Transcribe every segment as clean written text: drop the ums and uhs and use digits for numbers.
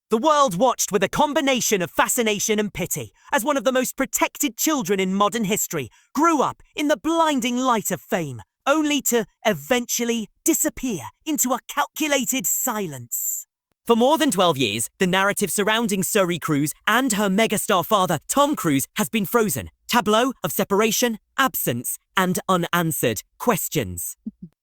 The world watched with a combination of fascination and pity as one of the most protected children in modern history grew up in the blinding light of fame, only to eventually disappear into a calculated silence. For more than 12 years, the narrative surrounding Suri Cruise and her megastar father, Tom Cruise, has been frozen. Tableau of separation, absence, and unanswered questions.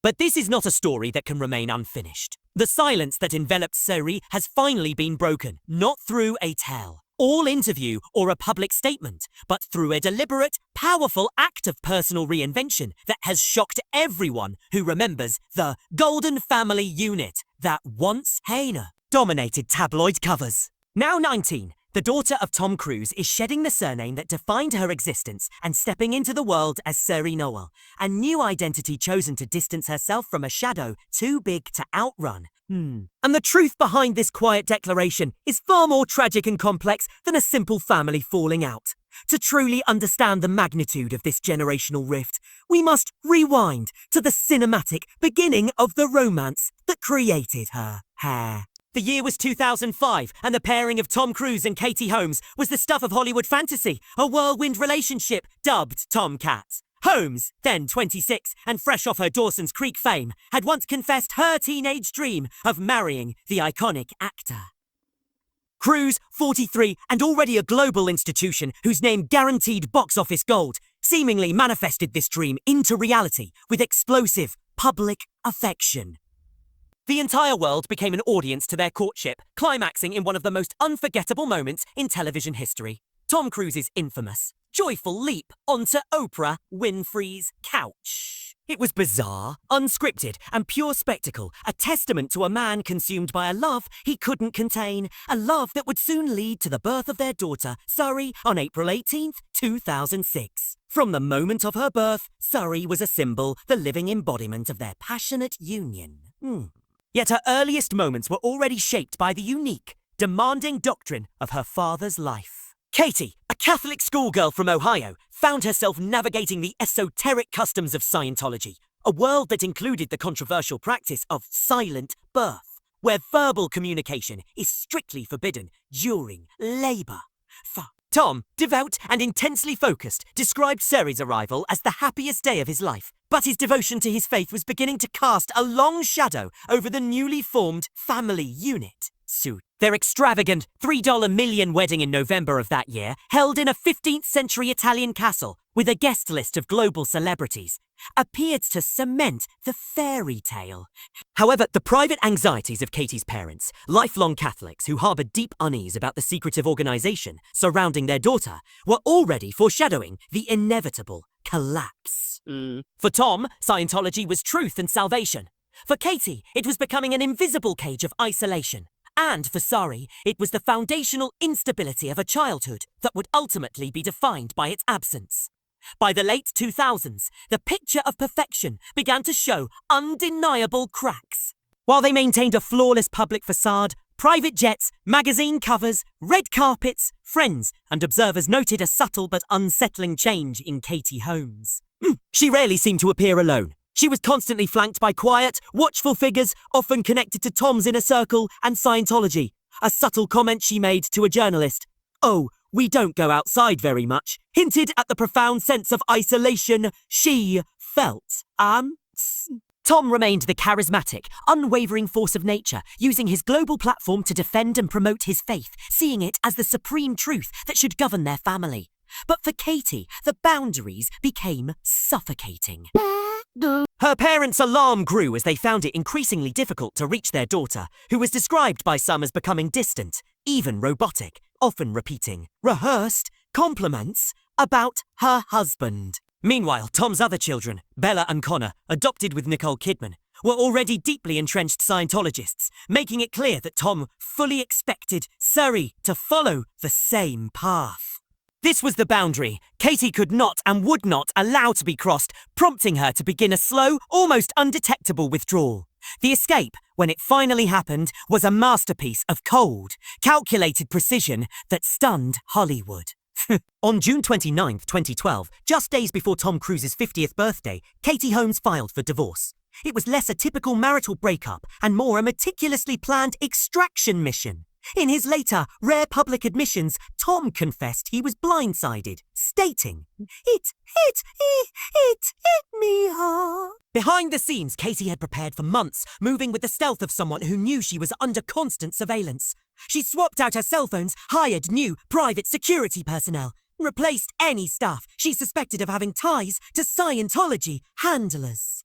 But this is not a story that can remain unfinished. The silence that enveloped Suri has finally been broken, not through a tell, all interview or a public statement, but through a deliberate, powerful act of personal reinvention that has shocked everyone who remembers the Golden Family unit that once dominated tabloid covers. Now 19, the daughter of Tom Cruise is shedding the surname that defined her existence and stepping into the world as Suri Noel, a new identity chosen to distance herself from a shadow too big to outrun. And the truth behind this quiet declaration is far more tragic and complex than a simple family falling out. To truly understand the magnitude of this generational rift, we must rewind to the cinematic beginning of the romance that created her hair. The year was 2005, and the pairing of Tom Cruise and Katie Holmes was the stuff of Hollywood fantasy, a whirlwind relationship dubbed Tomcat. Holmes, then 26 and fresh off her Dawson's Creek fame, had once confessed her teenage dream of marrying the iconic actor. Cruise, 43 and already a global institution whose name guaranteed box office gold, seemingly manifested this dream into reality with explosive public affection. The entire world became an audience to their courtship, climaxing in one of the most unforgettable moments in television history. Tom Cruise's infamous, joyful leap onto Oprah Winfrey's couch. It was bizarre, unscripted, and pure spectacle, a testament to a man consumed by a love he couldn't contain, a love that would soon lead to the birth of their daughter, Suri, on April 18th, 2006. From the moment of her birth, Suri was a symbol, the living embodiment of their passionate union. Yet her earliest moments were already shaped by the unique, demanding doctrine of her father's life. Katie, a Catholic schoolgirl from Ohio, found herself navigating the esoteric customs of Scientology, a world that included the controversial practice of silent birth, where verbal communication is strictly forbidden during labor. Tom, devout and intensely focused, described Suri's arrival as the happiest day of his life, but his devotion to his faith was beginning to cast a long shadow over the newly formed family unit, Suri. Their extravagant $3 million wedding in November of that year, held in a 15th century Italian castle with a guest list of global celebrities, appeared to cement the fairy tale. However, the private anxieties of Katie's parents, lifelong Catholics who harbored deep unease about the secretive organization surrounding their daughter, were already foreshadowing the inevitable collapse. For Tom, Scientology was truth and salvation. For Katie, it was becoming an invisible cage of isolation. And for Suri, it was the foundational instability of a childhood that would ultimately be defined by its absence. By the late 2000s, the picture of perfection began to show undeniable cracks. While they maintained a flawless public facade, private jets, magazine covers, red carpets, friends, and observers noted a subtle but unsettling change in Katie Holmes. She rarely seemed to appear alone. She was constantly flanked by quiet, watchful figures, often connected to Tom's inner circle and Scientology. A subtle comment she made to a journalist, "Oh, we don't go outside very much," hinted at the profound sense of isolation she felt. Tom remained the charismatic, unwavering force of nature, using his global platform to defend and promote his faith, seeing it as the supreme truth that should govern their family. But for Katie, the boundaries became suffocating. Her parents' alarm grew as they found it increasingly difficult to reach their daughter, who was described by some as becoming distant, even robotic, often repeating rehearsed compliments about her husband. Meanwhile, Tom's other children, Bella and Connor, adopted with Nicole Kidman, were already deeply entrenched Scientologists, making it clear that Tom fully expected Suri to follow the same path. This was the boundary Katie could not and would not allow to be crossed, prompting her to begin a slow, almost undetectable withdrawal. The escape, when it finally happened, was a masterpiece of cold, calculated precision that stunned Hollywood. On June 29, 2012, just days before Tom Cruise's 50th birthday, Katie Holmes filed for divorce. It was less a typical marital breakup and more a meticulously planned extraction mission. In his later, rare public admissions, Tom confessed he was blindsided, stating, It hit me hard. Behind the scenes, Katie had prepared for months, moving with the stealth of someone who knew she was under constant surveillance. She swapped out her cell phones, hired new private security personnel, replaced any staff she suspected of having ties to Scientology handlers.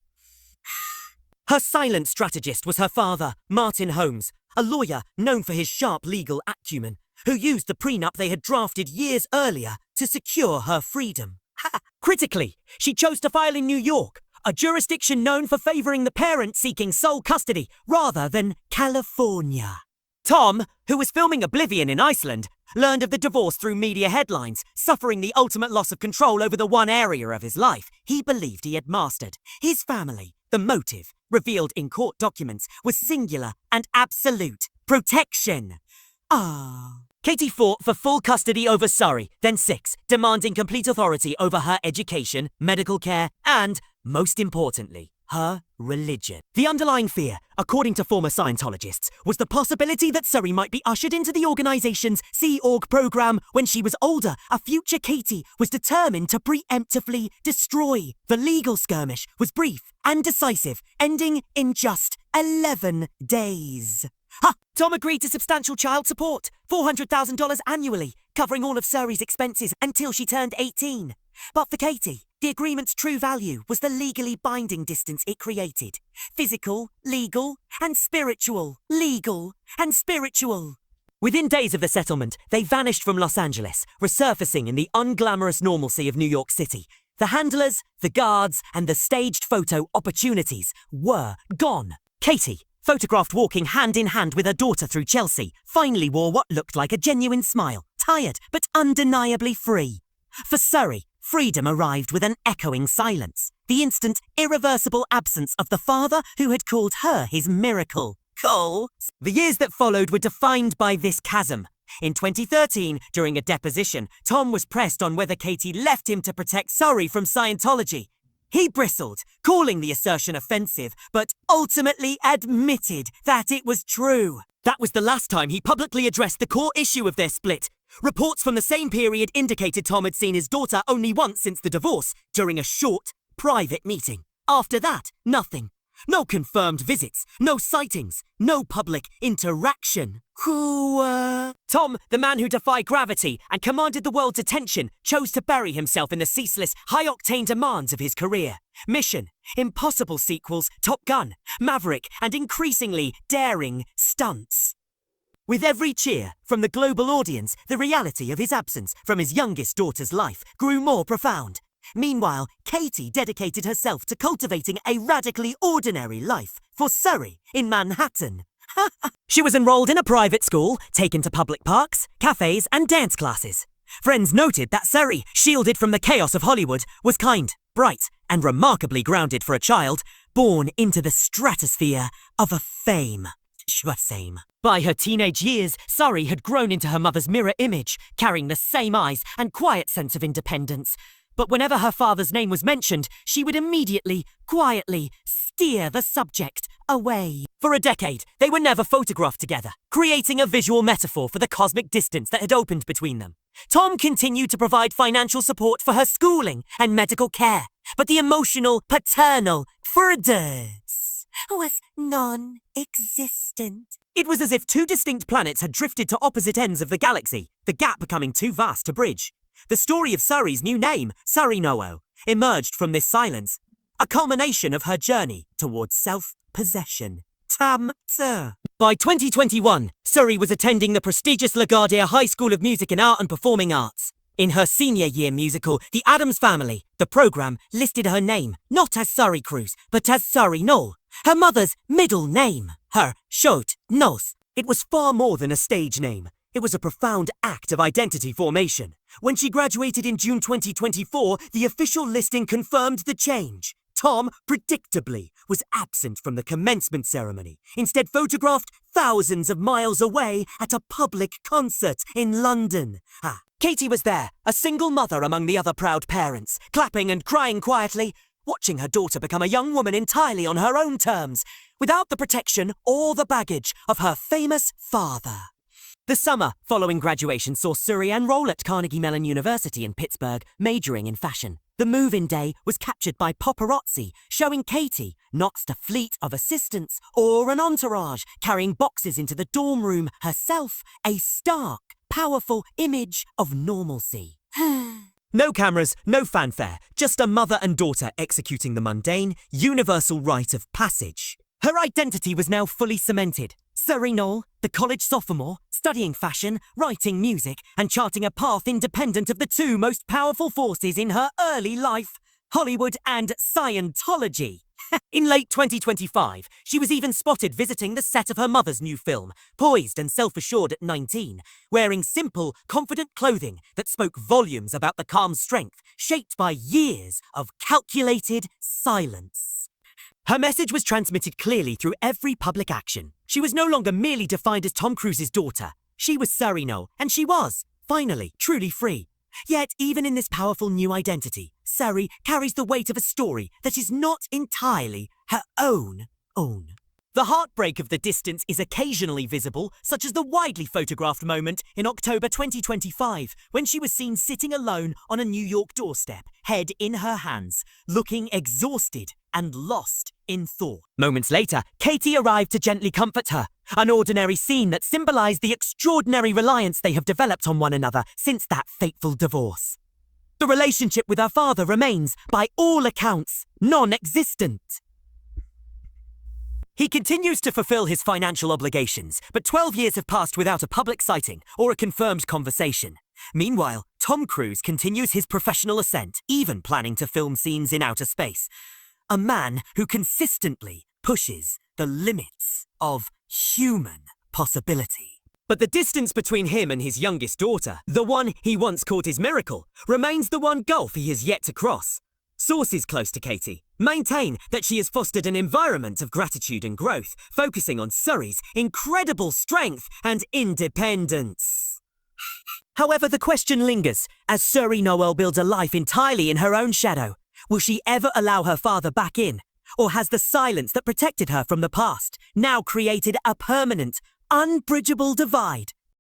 Her silent strategist was her father, Martin Holmes, a lawyer known for his sharp legal acumen, who used the prenup they had drafted years earlier to secure her freedom. Critically, she chose to file in New York, a jurisdiction known for favoring the parent seeking sole custody rather than California. Tom, who was filming Oblivion in Iceland, learned of the divorce through media headlines, suffering the ultimate loss of control over the one area of his life he believed he had mastered. His family, the motive, revealed in court documents, was singular and absolute protection. Katie fought for full custody over Suri, then 6, demanding complete authority over her education, medical care, and, most importantly, her religion. The underlying fear, according to former Scientologists, was the possibility that Suri might be ushered into the organization's Sea Org program when she was older. A future Katie was determined to preemptively destroy. The legal skirmish was brief and decisive, ending in just 11 days. Tom agreed to substantial child support, $400,000 annually, covering all of Suri's expenses until she turned 18. But for Katie, the agreement's true value was the legally binding distance it created. Physical, legal, and spiritual. Legal and spiritual. Within days of the settlement, they vanished from Los Angeles, resurfacing in the unglamorous normalcy of New York City. The handlers, the guards, and the staged photo opportunities were gone. Katie, photographed walking hand in hand with her daughter through Chelsea, finally wore what looked like a genuine smile, tired but undeniably free. For Suri, freedom arrived with an echoing silence, the instant, irreversible absence of the father who had called her his miracle. The years that followed were defined by this chasm. In 2013, during a deposition, Tom was pressed on whether Katie left him to protect Suri from Scientology. He bristled, calling the assertion offensive, but ultimately admitted that it was true. That was the last time he publicly addressed the core issue of their split. Reports from the same period indicated Tom had seen his daughter only once since the divorce, during a short, private meeting. After that, nothing. No confirmed visits, no sightings, no public interaction. Tom, the man who defied gravity and commanded the world's attention, chose to bury himself in the ceaseless, high-octane demands of his career. Mission, impossible sequels, Top Gun, Maverick, and increasingly daring stunts. With every cheer from the global audience, the reality of his absence from his youngest daughter's life grew more profound. Meanwhile, Katie dedicated herself to cultivating a radically ordinary life for Suri in Manhattan. She was enrolled in a private school, taken to public parks, cafes, and dance classes. Friends noted that Suri, shielded from the chaos of Hollywood, was kind, bright, and remarkably grounded for a child, born into the stratosphere of a fame. By her teenage years, Suri had grown into her mother's mirror image, carrying the same eyes and quiet sense of independence. But whenever her father's name was mentioned, she would immediately, quietly, steer the subject away. For a decade, they were never photographed together, creating a visual metaphor for the cosmic distance that had opened between them. Tom continued to provide financial support for her schooling and medical care, but the emotional, paternal furthers was non-existent. It was as if two distinct planets had drifted to opposite ends of the galaxy, the gap becoming too vast to bridge. The story of Suri's new name, Suri emerged from this silence, a culmination of her journey towards self-possession. By 2021, Suri was attending the prestigious LaGuardia High School of Music and Art and Performing Arts. In her senior year musical, The Addams Family, the program listed her name not as Suri Cruz, but as Suri Knoll, her mother's middle name, her short Nos. It was far more than a stage name. It was a profound act of identity formation. When she graduated in June 2024, the official listing confirmed the change. Tom, predictably, was absent from the commencement ceremony, instead photographed thousands of miles away at a public concert in London. Katie was there, a single mother among the other proud parents, clapping and crying quietly, watching her daughter become a young woman entirely on her own terms, without the protection or the baggage of her famous father. The summer following graduation saw Suri enroll at Carnegie Mellon University in Pittsburgh, majoring in fashion. The move-in day was captured by paparazzi, showing Katie not a fleet of assistants or an entourage carrying boxes into the dorm room, herself a stark, powerful image of normalcy. No cameras, no fanfare, just a mother and daughter executing the mundane, universal rite of passage. Her identity was now fully cemented. Suri Knoll, the college sophomore, studying fashion, writing music, and charting a path independent of the two most powerful forces in her early life, Hollywood and Scientology. In late 2025, she was even spotted visiting the set of her mother's new film, poised and self-assured at 19, wearing simple, confident clothing that spoke volumes about the calm strength shaped by years of calculated silence. Her message was transmitted clearly through every public action. She was no longer merely defined as Tom Cruise's daughter. She was Suri Knoll, and she was, finally, truly free. Yet, even in this powerful new identity, Suri carries the weight of a story that is not entirely her own. The heartbreak of the distance is occasionally visible, such as the widely photographed moment in October 2025, when she was seen sitting alone on a New York doorstep, head in her hands, looking exhausted and lost in thought. Moments later, Katie arrived to gently comfort her, an ordinary scene that symbolized the extraordinary reliance they have developed on one another since that fateful divorce. The relationship with her father remains, by all accounts, non-existent. He continues to fulfill his financial obligations, but 12 years have passed without a public sighting or a confirmed conversation. Meanwhile, Tom Cruise continues his professional ascent, even planning to film scenes in outer space. A man who consistently pushes the limits of human possibility. But the distance between him and his youngest daughter, the one he once called his miracle, remains the one gulf he has yet to cross. Sources close to Katie maintain that she has fostered an environment of gratitude and growth, focusing on Suri's incredible strength and independence. However, the question lingers as Suri Knoll builds a life entirely in her own shadow. Will she ever allow her father back in? Or has the silence that protected her from the past now created a permanent, unbridgeable divide